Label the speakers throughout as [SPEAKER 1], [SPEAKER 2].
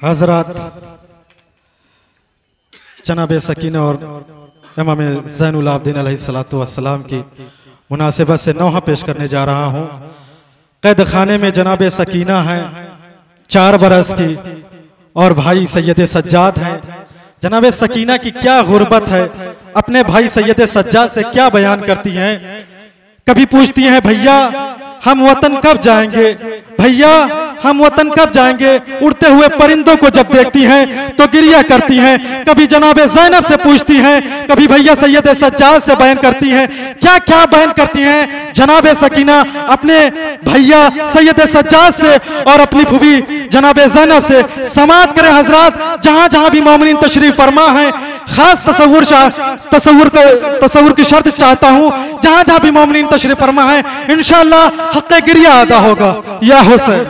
[SPEAKER 1] हजरत जनाब सकीना और इमाम ज़ैनुल आबिदीन अलैहिस्सलातु वस्सलाम की मुनासिबत से नौहा पेश करने जा रहा हूँ। कैद खाने में जनाब सकीना हैं 4 बरस की और भाई सैयद सज्जाद हैं। जनाब सकीना की क्या गुर्बत है, अपने भाई सैयद सज्जाद से क्या बयान करती हैं। कभी पूछती हैं भैया हम वतन कब जाएंगे, भैया हम वतन कब जाएंगे। उड़ते हुए परिंदों को जब देखती हैं तो गिरिया करती हैं। कभी जनाब ज़ैनब से पूछती हैं, कभी भैया सैयद सज्जाद से बयान करती हैं। क्या क्या बयान करती हैं जनाब सकीना अपने भैया सैयद सज्जाद से और अपनी फूफी जनाब ज़ैनब से। समात करें हजरात, जहां जहां भी मोमिनीन तशरीफ फरमा है, खास तसव्वुर की शर्त चाहता हूं, जहां जहां भी मोमिनीन तशरीफ फरमा है इंशाअल्लाह हक़ गिरिया अदा होगा। या हुसैन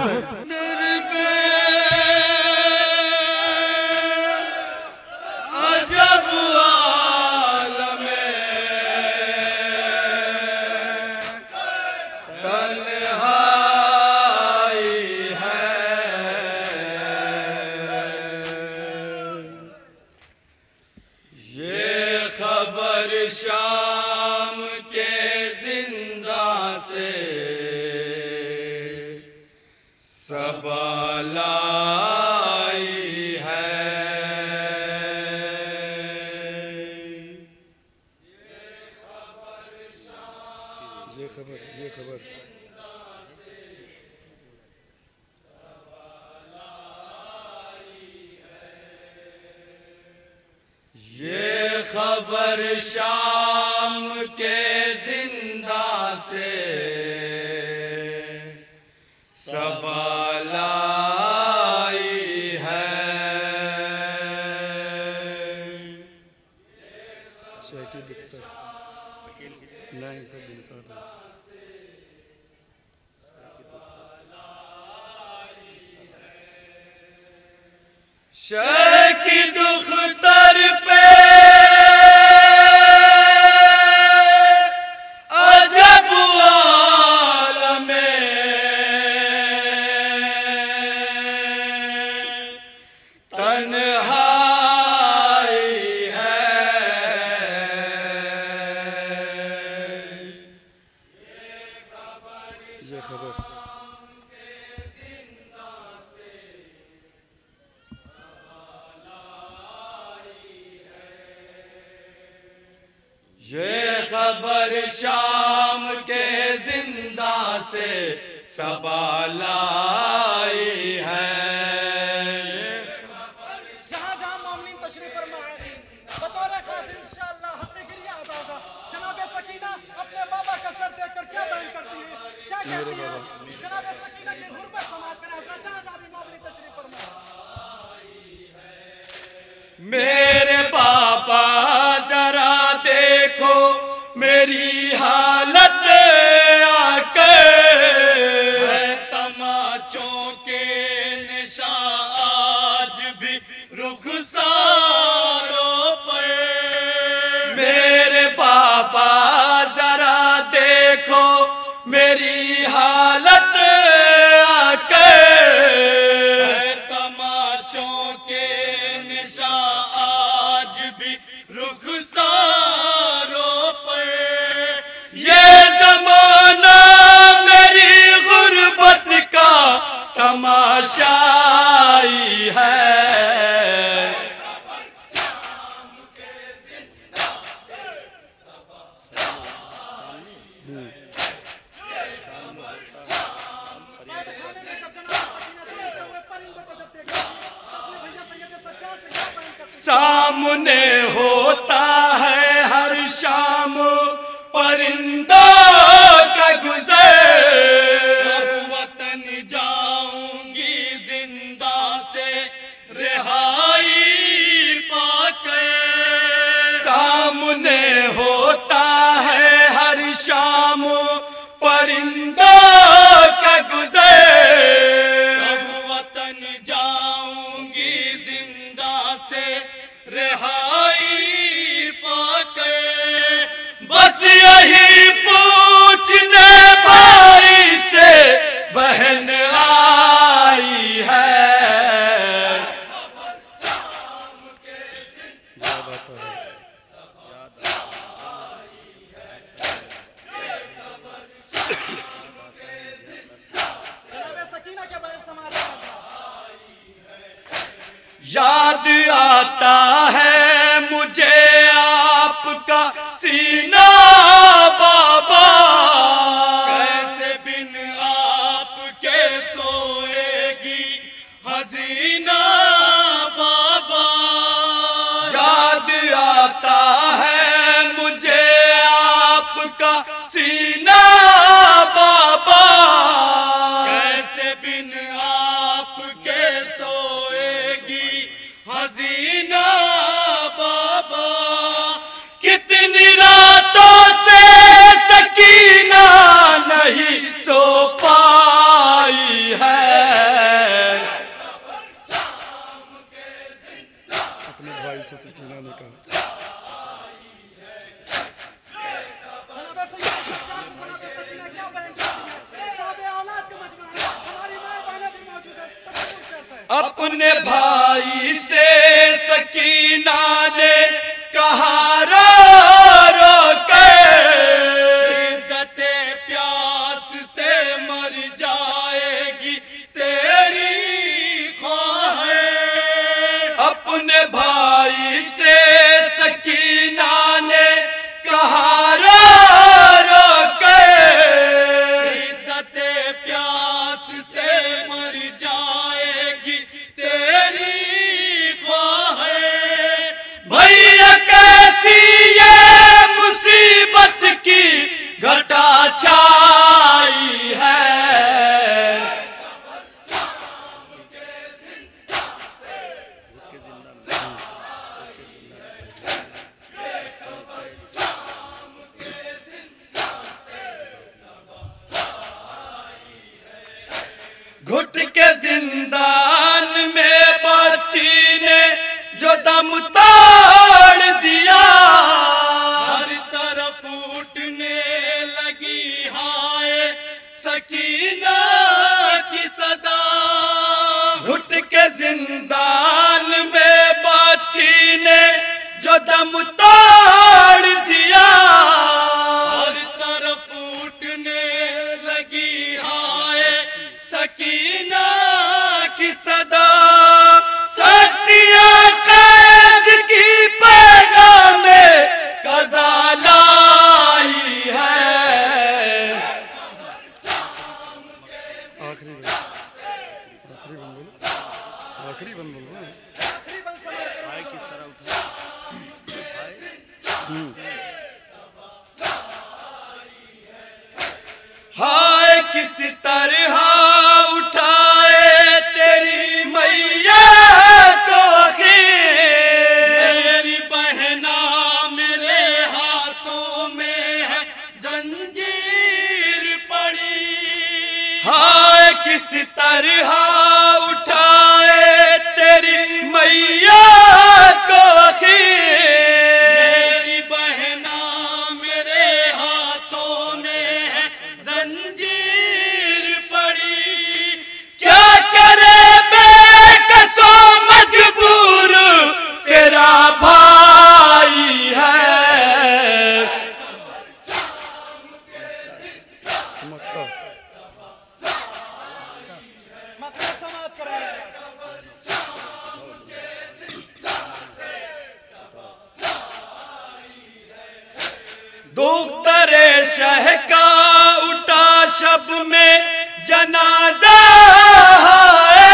[SPEAKER 2] शाम के जिंदा से सब लाई है। ये खबर ये खबर शाम के जिंदा से सब लाई है। शेखी दुख्तर पे ये खबर शाम के जिंदा से सब लाई है।
[SPEAKER 3] जहां जहां मोमिनीन तशरीफ फरमा है बतौर खास इंशाअल्लाह हक़ गिरिया अदा होगा। जनाब सकीना अपने बाबा का सर देखकर क्या बयान करती है, क्या कहती है। जनाब सकीना की गुर्बत समाज में जहां जहां भी मोमिनीन तशरीफ फरमा है।
[SPEAKER 2] मेरे बाबा जरा देखो मेरी हालत आकर, तमाचों के निशान आज भी रुखसारों पर। मेरे बाबा जरा देखो मेरी हालत आकर, तमाचों के निशान आज भी रुखसारों पर। ये ज़माना मेरी गुर्बत का तमाशाई है। सामने होता है हर शाम परिंदों का गुजर, वतन जाऊंगी जिंदा से रिहाई पाकर। सामने होता है हर शाम परिंदों का गुजर, वतन जाऊंगी जिंदा से रिहाई पाकर। बस यही पूछने भाई से बहन आई है। याद आता है मुझे आपका सीना बाबा, कैसे बिन आपके सोएगी हसीना बाबा। याद आता है मुझे आपका सीना बाबा, कैसे बिन आपके सोएगी हसीना बाबा। कितनी रातों से सकीना नहीं सो पाई है।
[SPEAKER 4] अपने भाई से सकीना ने कहा
[SPEAKER 2] अपने भाई से सकीना ने कहा रो रो के, शिद्दते प्यास से मर जाएगी तेरी ख्वाहिश। अपने भाई से सकीना ने कहा रो रो के, शिद्दते प्यास से मर जाएगी तेरी ख्वाहिश। भैया कैसी ये मुसीबत की घटा छाई है। घुट के जिंदान में बच्ची ने जो दम तोड़ दिया, हर तरफ उठने लगी हाय सकीना की सदा। घुट के जिंदान में बच्ची ने जो दम तोड़ दिया, हर तरफ उठने लगी हाय सकीना की सदा। सत्या कैद की पैगाम में कज़ा लाई है।
[SPEAKER 4] आखिरी बंद बोलो, आखिरी बंद बोलो। आए किस तरह उठा
[SPEAKER 2] हाय किस तरह उठाए तेरी मैया को मेरी बहना मेरे हाथों में है जंजीर पड़ी। हाय किस तरह उठाए तेरी मैया को मेरी बहना मेरे हाथों में है जंजीर पड़ी। क्या करे बेकसो मजबूर तेरा भाई है।
[SPEAKER 4] मक्का
[SPEAKER 3] मक्का समाप्त कराया।
[SPEAKER 2] दुख तरे शह का उठा शब में जनाजा है।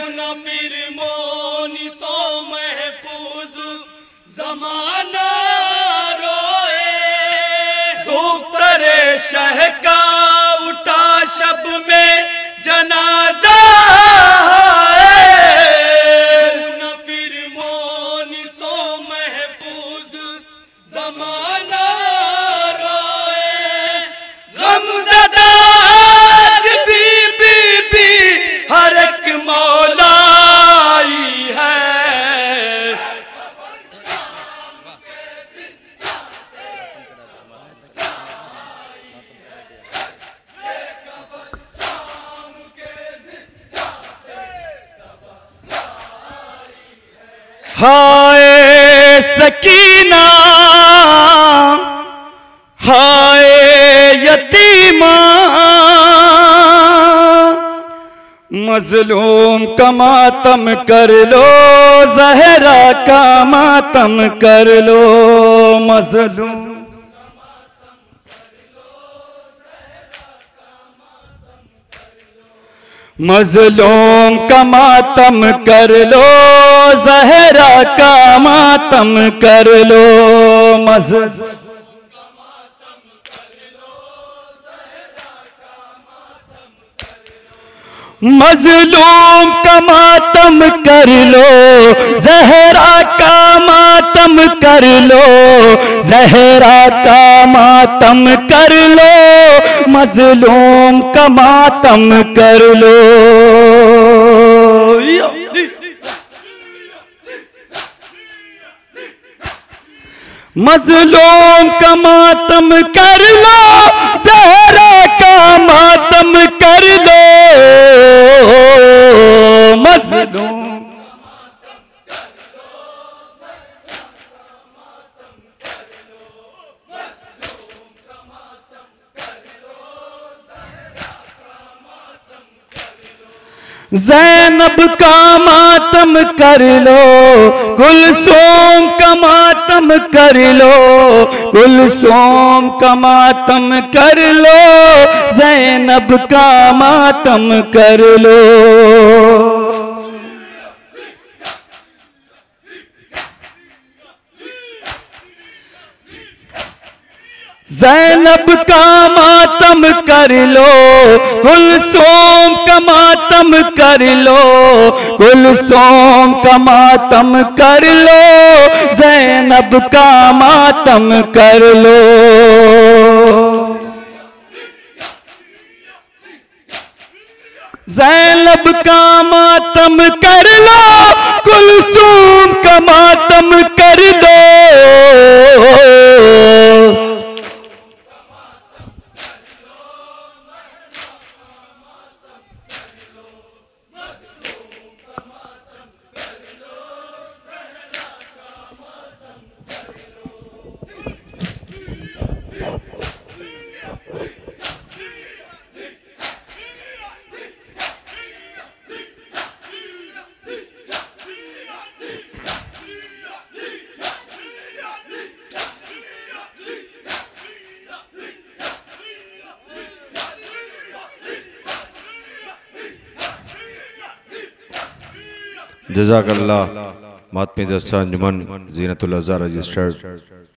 [SPEAKER 2] न फिर मोनी सो महफूज जमाना रोए। दुख तरे शह का उठा शब में जनाजा है। न फिर मोनी सो महफूज जमाना रोए। गमज़दा आज भी हर एक मौलाई है। हाय सकीना हाय यतीमा मजलूम का मातम कर लो, ज़हरा का मातम कर लो। मजलूम मजलूम का मातम कर लो, ज़हरा का मातम कर लो। मजलूम का मातम कर लो, ज़हरा का मातम कर लो। ज़हरा का मातम कर लो, मजलूम का मातम कर लो। मजलूम का मातम कर लो, ज़हरा का मातम कर लो। मजलूम ज़ैनब का मातम कर लो, कुलसूम का मातम कर लो। कुलसूम का मातम कर लो, ज़ैनब का मातम कर लो। ज़ैनब का मातम कर लो, कुलसूम का मातम कर लो। कुलसूम का मातम कर लो, ज़ैनब का मातम कर लो। ज़ैनब का मातम कर लो, कुलसूम का मातम कर लो।
[SPEAKER 5] जज़ाकल्लाह। मातमी दस्ता अंजुमन ज़ीनतुल अज़हर रजिस्टर्ड